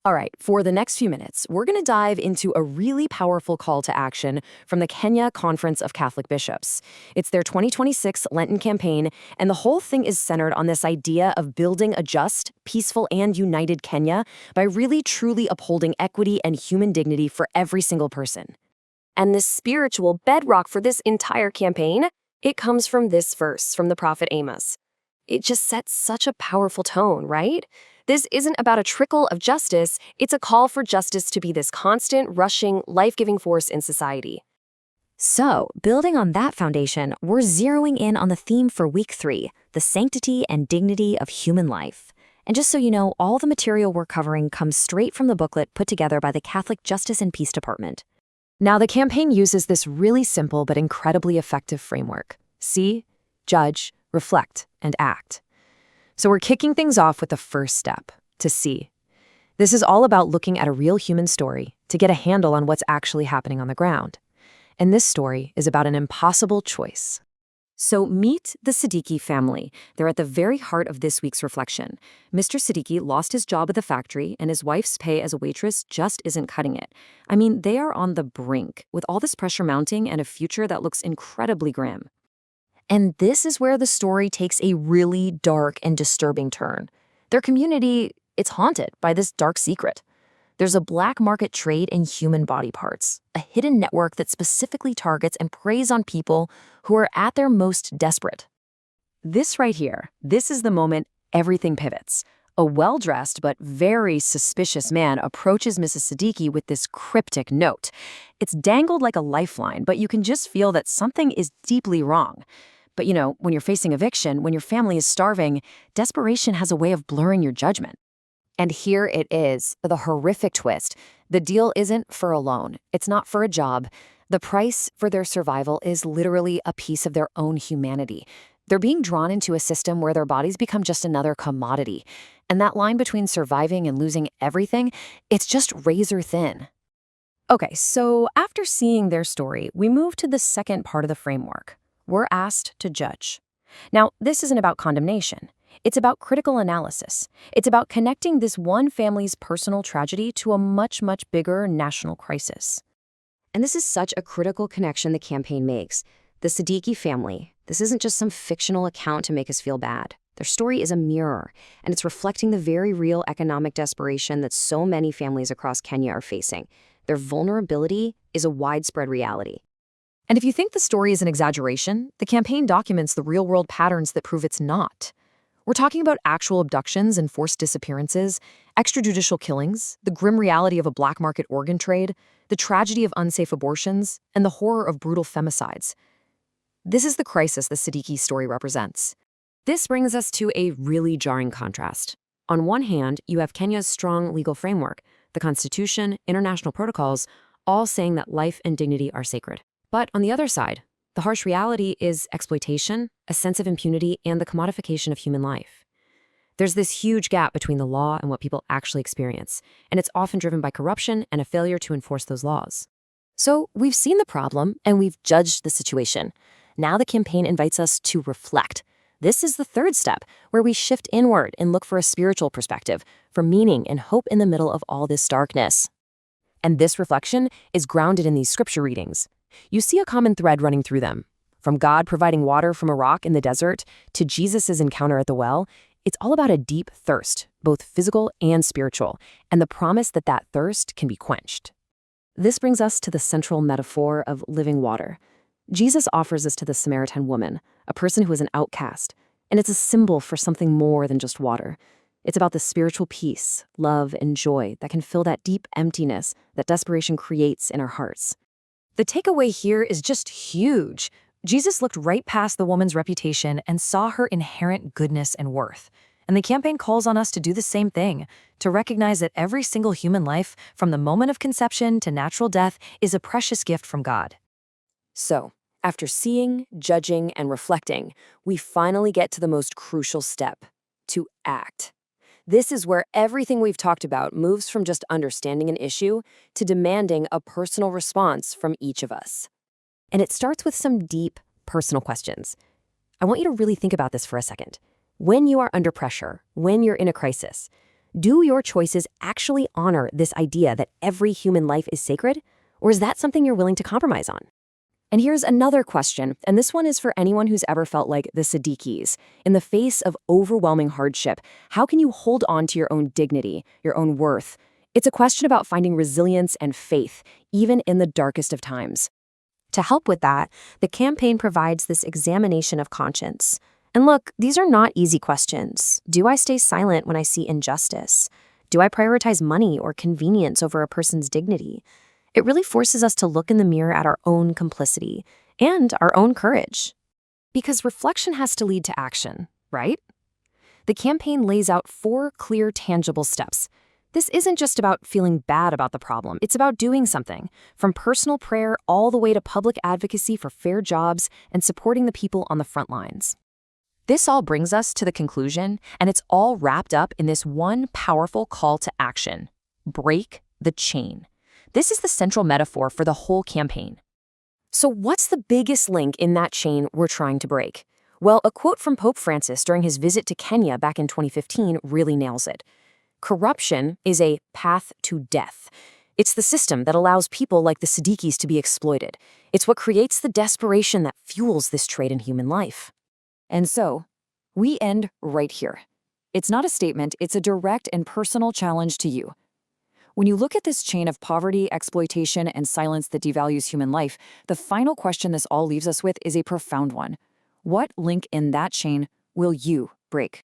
All right, for the next few minutes, we're going to dive into a really powerful call to action from the Kenya Conference of Catholic Bishops. It's their 2026 Lenten campaign, and the whole thing is centered on this idea of building a just, peaceful, and united Kenya by really truly upholding equity and human dignity for every single person. And this spiritual bedrock for this entire campaign, it comes from this verse from the prophet Amos. It just sets such a powerful tone, right? This isn't about a trickle of justice, it's a call for justice to be this constant, rushing, life-giving force in society. So, building on that foundation, we're zeroing in on the theme for week 3, the sanctity and dignity of human life. And just so you know, all the material we're covering comes straight from the booklet put together by the Catholic Justice and Peace Department. Now, the campaign uses this really simple but incredibly effective framework: see, judge, reflect, and act. So we're kicking things off with the first step, to see. This is all about looking at a real human story to get a handle on what's actually happening on the ground. And this story is about an impossible choice. So meet the Siddiqui family. They're at the very heart of this week's reflection. Mr. Siddiqui lost his job at the factory, and his wife's pay as a waitress just isn't cutting it. I mean, they are on the brink, with all this pressure mounting and a future that looks incredibly grim. And this is where the story takes a really dark and disturbing turn. Their community, it's haunted by this dark secret. There's a black market trade in human body parts, a hidden network that specifically targets and preys on people who are at their most desperate. This right here, this is the moment everything pivots. A well-dressed but very suspicious man approaches Mrs. Siddiqui with this cryptic note. It's dangled like a lifeline, but you can just feel that something is deeply wrong. But you know, when you're facing eviction, when your family is starving, desperation has a way of blurring your judgment. And here it is, the horrific twist. The deal isn't for a loan. It's not for a job. The price for their survival is literally a piece of their own humanity. They're being drawn into a system where their bodies become just another commodity. And that line between surviving and losing everything, it's just razor thin. Okay, so after seeing their story, we move to the second part of the framework. We're asked to judge. Now, this isn't about condemnation. It's about critical analysis. It's about connecting this one family's personal tragedy to a much, much bigger national crisis. And this is such a critical connection the campaign makes. The Siddiqui family, this isn't just some fictional account to make us feel bad. Their story is a mirror, and it's reflecting the very real economic desperation that so many families across Kenya are facing. Their vulnerability is a widespread reality. And if you think the story is an exaggeration, the campaign documents the real-world patterns that prove it's not. We're talking about actual abductions and forced disappearances, extrajudicial killings, the grim reality of a black market organ trade, the tragedy of unsafe abortions, and the horror of brutal femicides. This is the crisis the Siddiqui story represents. This brings us to a really jarring contrast. On one hand, you have Kenya's strong legal framework, the Constitution, international protocols, all saying that life and dignity are sacred. But on the other side, the harsh reality is exploitation, a sense of impunity, and the commodification of human life. There's this huge gap between the law and what people actually experience, and it's often driven by corruption and a failure to enforce those laws. So we've seen the problem, and we've judged the situation. Now the campaign invites us to reflect. This is the third step, where we shift inward and look for a spiritual perspective, for meaning and hope in the middle of all this darkness. And this reflection is grounded in these scripture readings. You see a common thread running through them. From God providing water from a rock in the desert to Jesus' encounter at the well, it's all about a deep thirst, both physical and spiritual, and the promise that that thirst can be quenched. This brings us to the central metaphor of living water. Jesus offers this to the Samaritan woman, a person who is an outcast, and it's a symbol for something more than just water. It's about the spiritual peace, love, and joy that can fill that deep emptiness that desperation creates in our hearts. The takeaway here is just huge. Jesus looked right past the woman's reputation and saw her inherent goodness and worth. And the campaign calls on us to do the same thing, to recognize that every single human life, from the moment of conception to natural death, is a precious gift from God. So, after seeing, judging, and reflecting, we finally get to the most crucial step: to act. This is where everything we've talked about moves from just understanding an issue to demanding a personal response from each of us. And it starts with some deep, personal questions. I want you to really think about this for a second. When you are under pressure, when you're in a crisis, Do your choices actually honor this idea that every human life is sacred? Or is that something you're willing to compromise on? And here's another question, and this one is for anyone who's ever felt like the Siddiquis. In the face of overwhelming hardship, how can you hold on to your own dignity, your own worth? It's a question about finding resilience and faith, even in the darkest of times. To help with that, the campaign provides this examination of conscience. And look, these are not easy questions. Do I stay silent when I see injustice? Do I prioritize money or convenience over a person's dignity? It really forces us to look in the mirror at our own complicity and our own courage. Because reflection has to lead to action, right? The campaign lays out 4 clear, tangible steps. This isn't just about feeling bad about the problem. It's about doing something, from personal prayer all the way to public advocacy for fair jobs and supporting the people on the front lines. This all brings us to the conclusion, and it's all wrapped up in this one powerful call to action: break the chain. This is the central metaphor for the whole campaign. So what's the biggest link in that chain we're trying to break? Well, a quote from Pope Francis during his visit to Kenya back in 2015 really nails it. Corruption is a path to death. It's the system that allows people like the Siddiquis to be exploited. It's what creates the desperation that fuels this trade in human life. And so, we end right here. It's not a statement, it's a direct and personal challenge to you. When you look at this chain of poverty, exploitation, and silence that devalues human life, the final question this all leaves us with is a profound one. What link in that chain will you break?